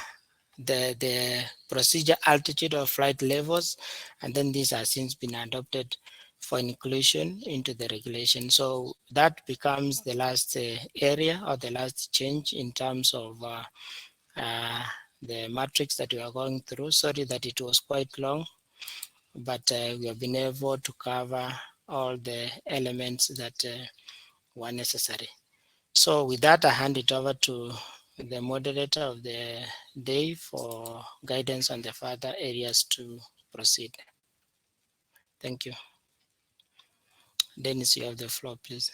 the procedure altitude or flight levels, and then these are since been adopted for inclusion into the regulation. So that becomes the last area or the last change in terms of uh, the matrix that we are going through. Sorry that it was quite long, but we have been able to cover all the elements that were necessary. So with that, I hand it over to the moderator of the day for guidance on the further areas to proceed. Thank you. Dennis, you have the floor, please.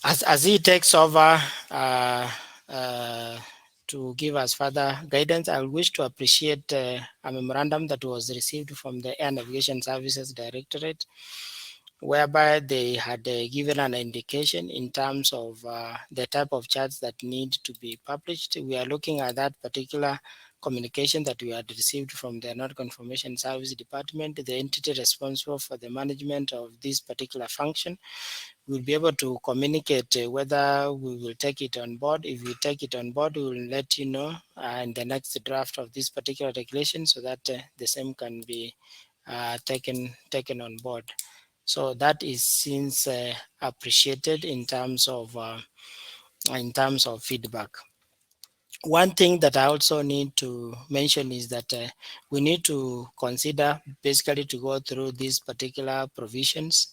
As he takes over uh, to give us further guidance, I wish to appreciate a memorandum that was received from the Air Navigation Services Directorate, whereby they had given an indication in terms of the type of charts that need to be published. We are looking at that particular communication that we had received from the Aeronautical Information Service Department, the entity responsible for the management of this particular function. We'll be able to communicate whether we will take it on board. If we take it on board, we will let you know in the next draft of this particular regulation, so that the same can be taken on board. So that is since appreciated in terms of feedback. One thing that I also need to mention is that we need to consider basically to go through these particular provisions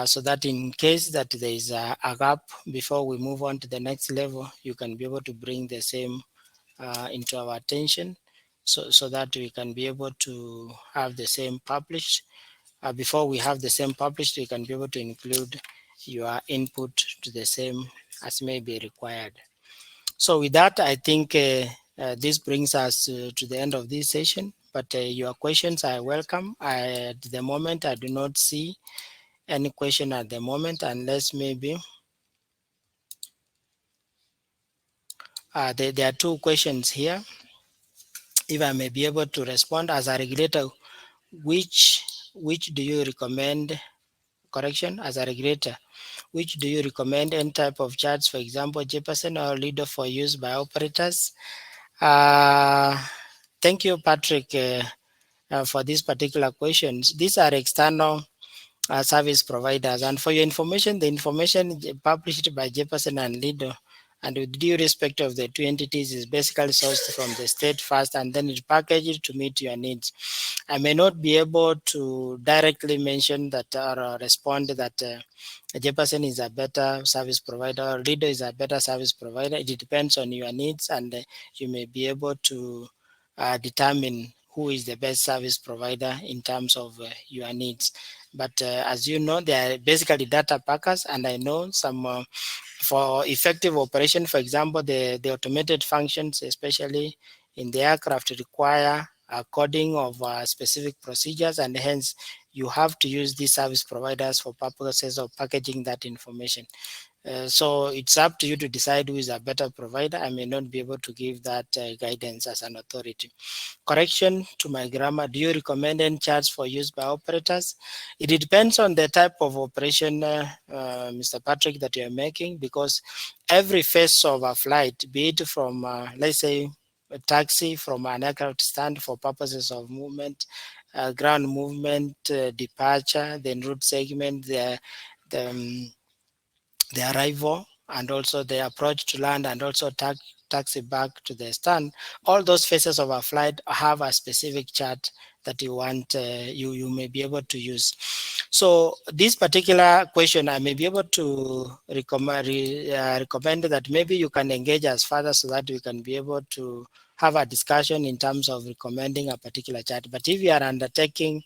so that in case that there is a gap before we move on to the next level, you can be able to bring the same into our attention, so that we can be able to have the same published. Before we have the same published, we can be able to include your input to the same as may be required. So with that, I think this brings us to the end of this session, but your questions are welcome. At the moment, I do not see any question at the moment, unless maybe there are two questions here. If I may be able to respond as a regulator, which do you recommend, correction, as a regulator, which do you recommend any type of charts, for example, Jefferson or Lido for use by operators? Thank you, Patrick, for these particular questions. These are external service providers. And for your information, the information published by Jefferson and Lido, and with due respect of the two entities, is basically sourced from the state first, and then it's packaged to meet your needs. I may not be able to directly mention that or respond that Jefferson is a better service provider or Lido is a better service provider. It depends on your needs, and you may be able to determine who is the best service provider in terms of your needs. But as you know, they are basically data packers, and I know some for effective operation, for example, the automated functions, especially in the aircraft, require coding of specific procedures, and hence you have to use these service providers for purposes of packaging that information. So it's up to you to decide who is a better provider. I may not be able to give that guidance as an authority. Correction to my grammar, do you recommend any charts for use by operators? It depends on the type of operation, Mr. Patrick, that you're making, because every phase of a flight, be it from, let's say, a taxi from an aircraft stand for purposes of movement, ground movement, departure, then route segment, the the arrival, and also the approach to land, and also taxi back to the stand. All those phases of a flight have a specific chart that you want, you may be able to use. So this particular question, I may be able to recommend that maybe you can engage us further, so that we can be able to have a discussion in terms of recommending a particular chart. But if you are undertaking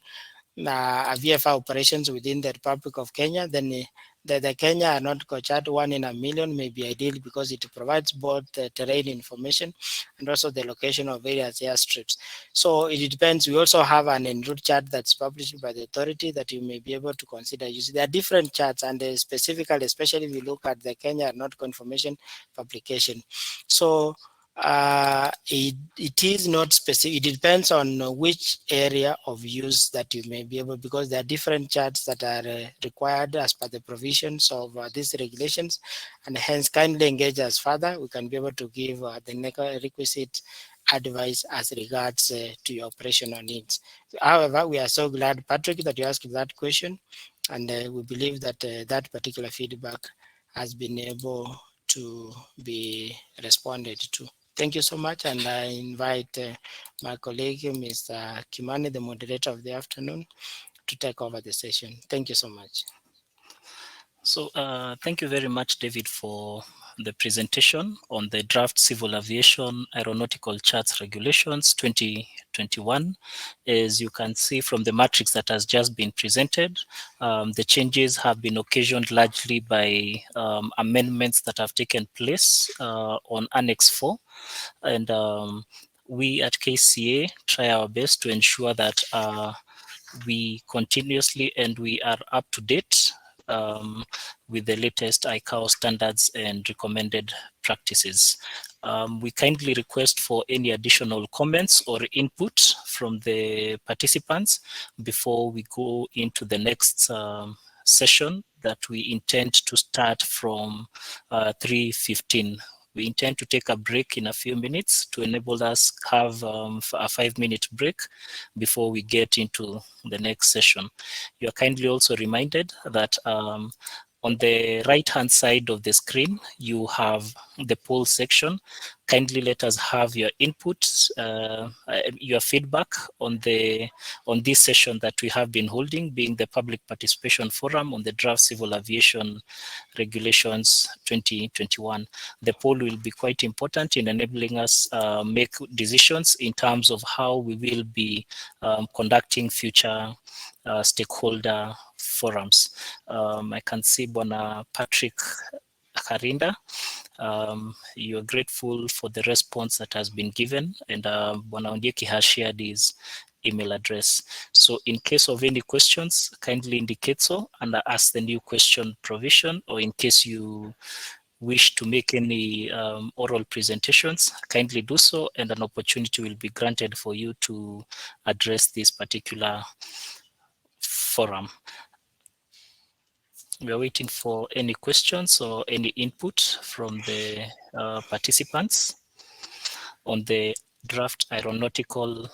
a VFR operations within the Republic of Kenya, then the Kenya Aeronautical Chart 1 in a million may be ideal, because it provides both the terrain information and also the location of various airstrips. So it depends. We also have an en route chart that's published by the authority that you may be able to consider using. There are different charts, and specifically, especially if you look at the Kenya Aeronautical Information publication. So It is not specific. It depends on which area of use that you may be able, because there are different charts that are required as per the provisions of these regulations, and hence kindly engage us further. We can be able to give the requisite advice as regards to your operational needs. However, we are so glad, Patrick, that you asked that question, and we believe that that particular feedback has been able to be responded to. Thank you so much, and I invite my colleague, Mr. Kimani, the moderator of the afternoon, to take over the session. Thank you so much. So thank you very much, David, for the presentation on the draft Civil Aviation Aeronautical Charts Regulations 2021. As you can see from the matrix that has just been presented, the changes have been occasioned largely by amendments that have taken place on Annex 4. And we at KCA try our best to ensure that we continuously and we are up to date with the latest ICAO standards and recommended practices. We kindly request for any additional comments or input from the participants before we go into the next session that we intend to start from 3:15. We intend to take a break in a few minutes to enable us have a 5-minute break before we get into the next session. You are kindly also reminded that on the right-hand side of the screen, you have the poll section. Kindly let us have your input, your feedback on this session that we have been holding, being the Public Participation Forum on the Draft Civil Aviation Regulations 2021. The poll will be quite important in enabling us make decisions in terms of how we will be conducting future stakeholder forums. I can see Bwana Patrick Karinda. You're grateful for the response that has been given, and Bwana Ondieki has shared his email address. So in case of any questions, kindly indicate so and ask the new question provision, or in case you wish to make any oral presentations, kindly do so, and an opportunity will be granted for you to address this particular forum. We are waiting for any questions or any input from the participants on the draft aeronautical,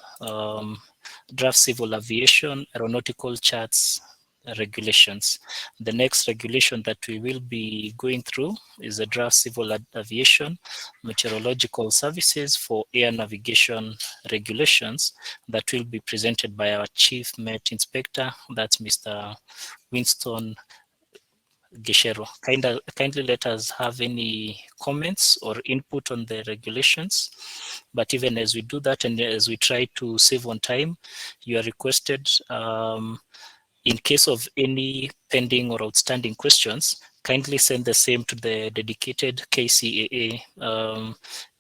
draft civil aviation aeronautical charts regulations. The next regulation that we will be going through is the draft civil aviation meteorological services for air navigation regulations that will be presented by our chief met inspector, that's Mr. Winston Geshero. Kindly let us have any comments or input on the regulations. But even as we do that and as we try to save on time, you are requested, in case of any pending or outstanding questions, kindly send the same to the dedicated KCAA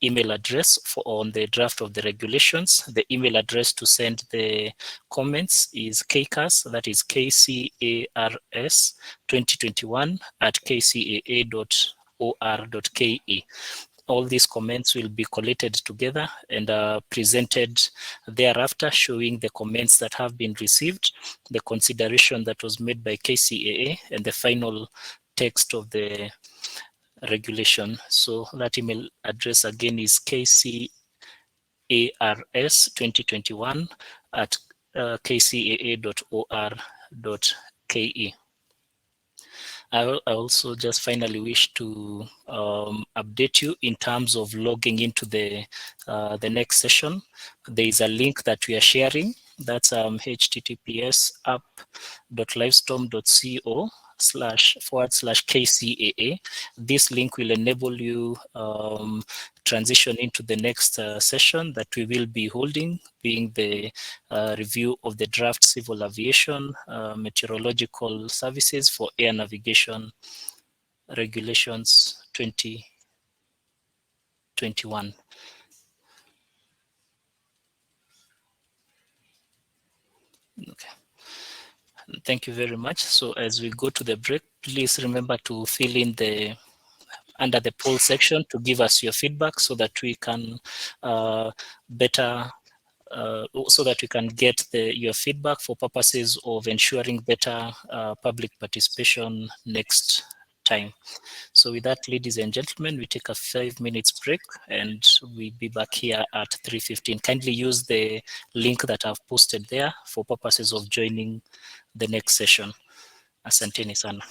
email address on the draft of the regulations. The email address to send the comments is KCAS, that is KCARS 2021 at kcaa.or.ke. All these comments will be collated together and presented thereafter, showing the comments that have been received, the consideration that was made by KCAA, and the final text of the regulation. So that email address again is kcars2021 at kcaa.or.ke. I also just finally wish to update you in terms of logging into the next session. There is a link that we are sharing. That's https://livestorm.co//KCAA. This link will enable you transition into the next session that we will be holding, being the review of the draft civil aviation meteorological services for air navigation regulations 2021. Okay. Thank you very much. So as we go to the break, please remember to fill in the under the poll section to give us your feedback so that we can better so that we can get your feedback for purposes of ensuring better public participation next time. So with that, ladies and gentlemen, we take a 5 minutes break and we'll be back here at 3:15. Kindly use the link that I've posted there for purposes of joining the next session. Asanteni sana.